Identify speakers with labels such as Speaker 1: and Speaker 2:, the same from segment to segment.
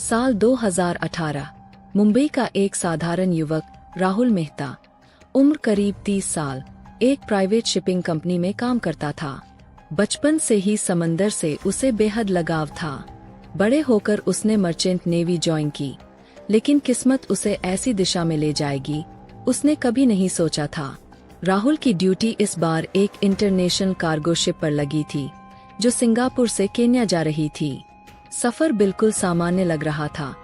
Speaker 1: साल 2018। मुंबई का एक साधारण युवक राहुल मेहता, उम्र करीब 30 साल, एक प्राइवेट शिपिंग कंपनी में काम करता था। बचपन से ही समंदर से उसे बेहद लगाव था। बड़े होकर उसने मर्चेंट नेवी ज्वाइन की, लेकिन किस्मत उसे ऐसी दिशा में ले जाएगी उसने कभी नहीं सोचा था। राहुल की ड्यूटी इस बार एक इंटरनेशनल कार्गो शिप पर लगी थी, जो सिंगापुर से केन्या जा रही थी। सफर बिल्कुल सामान्य लग रहा था,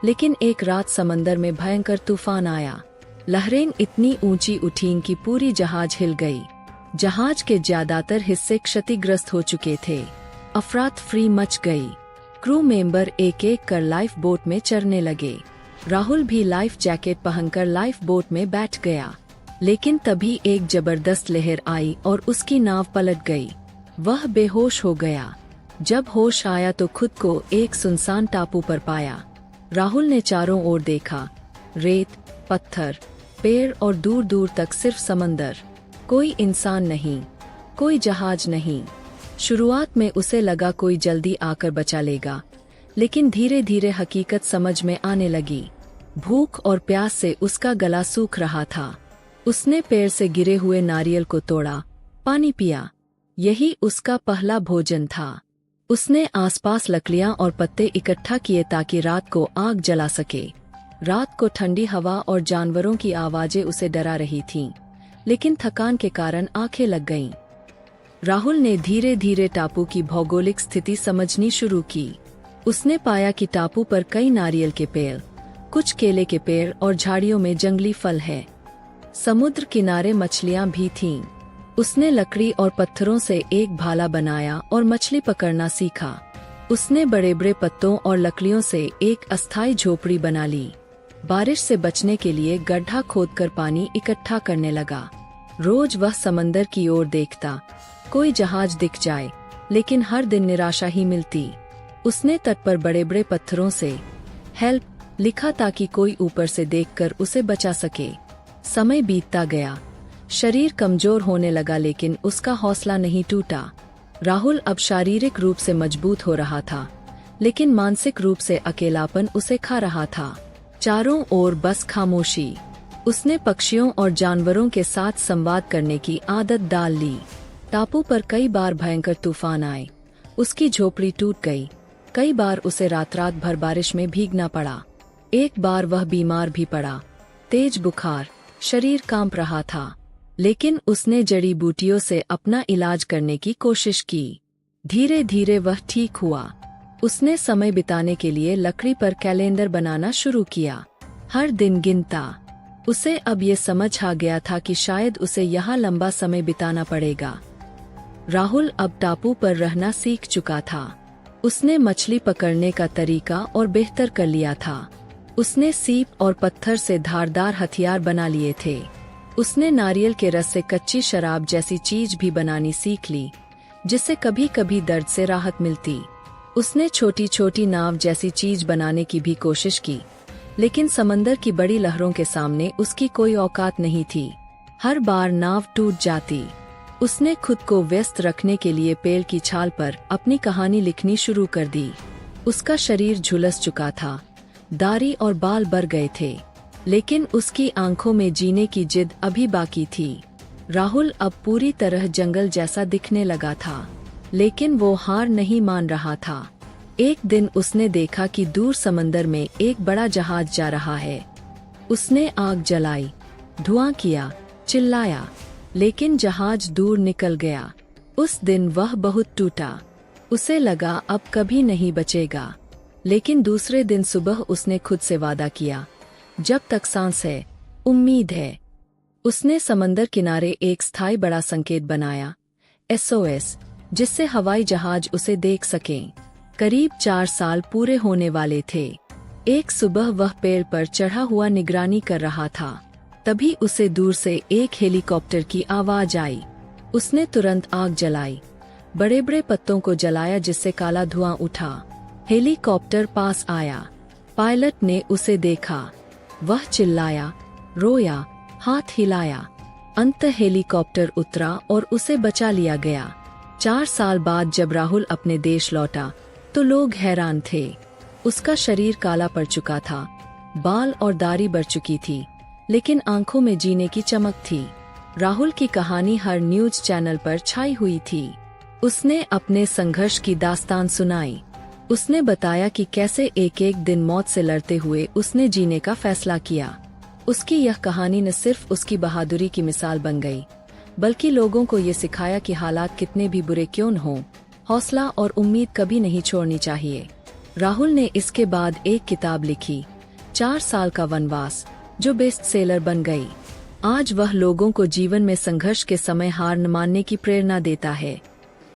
Speaker 1: लेकिन एक रात समंदर में भयंकर तूफान आया। लहरें इतनी ऊंची उठीं कि पूरी जहाज हिल गई। जहाज के ज्यादातर हिस्से क्षतिग्रस्त हो चुके थे। अफरा-तफरी मच गई। क्रू मेंबर एक एक कर लाइफ बोट में चढ़ने लगे। राहुल भी लाइफ जैकेट पहनकर लाइफ बोट में बैठ गया, लेकिन तभी एक जबरदस्त लहर आई और उसकी नाव पलट गई। वह बेहोश हो गया। जब होश आया तो खुद को एक सुनसान टापू पर पाया। राहुल ने चारों ओर देखा। रेत, पत्थर, पेड़ और दूर दूर तक सिर्फ समंदर। कोई इंसान नहीं, कोई जहाज नहीं। शुरुआत में उसे लगा कोई जल्दी आकर बचा लेगा, लेकिन धीरे धीरे हकीकत समझ में आने लगी। भूख और प्यास से उसका गला सूख रहा था। उसने पेड़ से गिरे हुए नारियल को तोड़ा, पानी पिया। यही उसका पहला भोजन था। उसने आसपास लकड़ियां और पत्ते इकट्ठा किए ताकि रात को आग जला सके। रात को ठंडी हवा और जानवरों की आवाजें उसे डरा रही थीं, लेकिन थकान के कारण आंखें लग गईं। राहुल ने धीरे धीरे टापू की भौगोलिक स्थिति समझनी शुरू की। उसने पाया कि टापू पर कई नारियल के पेड़, कुछ केले के पेड़ और झाड़ियों में जंगली फल है। समुद्र किनारे मछलियां भी थीं। उसने लकड़ी और पत्थरों से एक भाला बनाया और मछली पकड़ना सीखा। उसने बड़े बड़े पत्तों और लकड़ियों से एक अस्थायी झोपड़ी बना ली। बारिश से बचने के लिए गड्ढा खोदकर पानी इकट्ठा करने लगा। रोज वह समंदर की ओर देखता, कोई जहाज दिख जाए, लेकिन हर दिन निराशा ही मिलती। उसने तट पर बड़े बड़े पत्थरों से हेल्प लिखा ताकि कोई ऊपर से देखकर उसे बचा सके। समय बीतता गया। शरीर कमजोर होने लगा, लेकिन उसका हौसला नहीं टूटा। राहुल अब शारीरिक रूप से मजबूत हो रहा था, लेकिन मानसिक रूप से अकेलापन उसे खा रहा था। चारों ओर बस खामोशी। उसने पक्षियों और जानवरों के साथ संवाद करने की आदत डाल ली। टापू पर कई बार भयंकर तूफान आए। उसकी झोपड़ी टूट गई। कई बार उसे रात रात भर बारिश में भीगना पड़ा। एक बार वह बीमार भी पड़ा। तेज बुखार, शरीर कांप रहा था, लेकिन उसने जड़ी बूटियों से अपना इलाज करने की कोशिश की। धीरे धीरे वह ठीक हुआ। उसने समय बिताने के लिए लकड़ी पर कैलेंडर बनाना शुरू किया, हर दिन गिनता। उसे अब ये समझ आ गया था कि शायद उसे यहाँ लंबा समय बिताना पड़ेगा। राहुल अब टापू पर रहना सीख चुका था। उसने मछली पकड़ने का तरीका और बेहतर कर लिया था। उसने सीप और पत्थर से धारदार हथियार बना लिए थे। उसने नारियल के रस से कच्ची शराब जैसी चीज भी बनानी सीख ली, जिससे कभी कभी दर्द से राहत मिलती। उसने छोटी छोटी नाव जैसी चीज बनाने की भी कोशिश की, लेकिन समंदर की बड़ी लहरों के सामने उसकी कोई औकात नहीं थी। हर बार नाव टूट जाती। उसने खुद को व्यस्त रखने के लिए पेड़ की छाल पर अपनी कहानी लिखनी शुरू कर दी। उसका शरीर झुलस चुका था, दाढ़ी और बाल बढ़ गए थे, लेकिन उसकी आंखों में जीने की जिद अभी बाकी थी। राहुल अब पूरी तरह जंगल जैसा दिखने लगा था, लेकिन वो हार नहीं मान रहा था। एक दिन उसने देखा कि दूर समंदर में एक बड़ा जहाज जा रहा है। उसने आग जलाई, धुआं किया, चिल्लाया, लेकिन जहाज दूर निकल गया। उस दिन वह बहुत टूटा। उसे लगा अब कभी नहीं बचेगा। लेकिन दूसरे दिन सुबह उसने खुद से वादा किया, जब तक सांस है, उम्मीद है। उसने समंदर किनारे एक स्थायी बड़ा संकेत बनाया, SOS, जिससे हवाई जहाज उसे देख सकें। करीब 4 साल पूरे होने वाले थे। एक सुबह वह पेड़ पर चढ़ा हुआ निगरानी कर रहा था। तभी उसे दूर से एक हेलीकॉप्टर की आवाज आई। उसने तुरंत आग जलाई, बड़े बड़े पत्तों को जलाया जिससे काला धुआं उठा। हेलीकॉप्टर पास आया। पायलट ने उसे देखा। वह चिल्लाया, रोया, हाथ हिलाया। अंततः हेलीकॉप्टर उतरा और उसे बचा लिया गया। 4 साल बाद जब राहुल अपने देश लौटा, तो लोग हैरान थे। उसका शरीर काला पड़ चुका था, बाल और दाढ़ी बढ़ चुकी थी, लेकिन आंखों में जीने की चमक थी। राहुल की कहानी हर न्यूज चैनल पर छाई हुई थी। उसने अपने संघर्ष की दास्तान सुनाई। उसने बताया कि कैसे एक एक दिन मौत से लड़ते हुए उसने जीने का फैसला किया। उसकी यह कहानी न सिर्फ उसकी बहादुरी की मिसाल बन गई, बल्कि लोगों को ये सिखाया कि हालात कितने भी बुरे क्यों न हों, हौसला और उम्मीद कभी नहीं छोड़नी चाहिए। राहुल ने इसके बाद एक किताब लिखी, 4 साल का वनवास, जो बेस्ट सेलर बन गई। आज वह लोगों को जीवन में संघर्ष के समय हार न मानने की प्रेरणा देता है।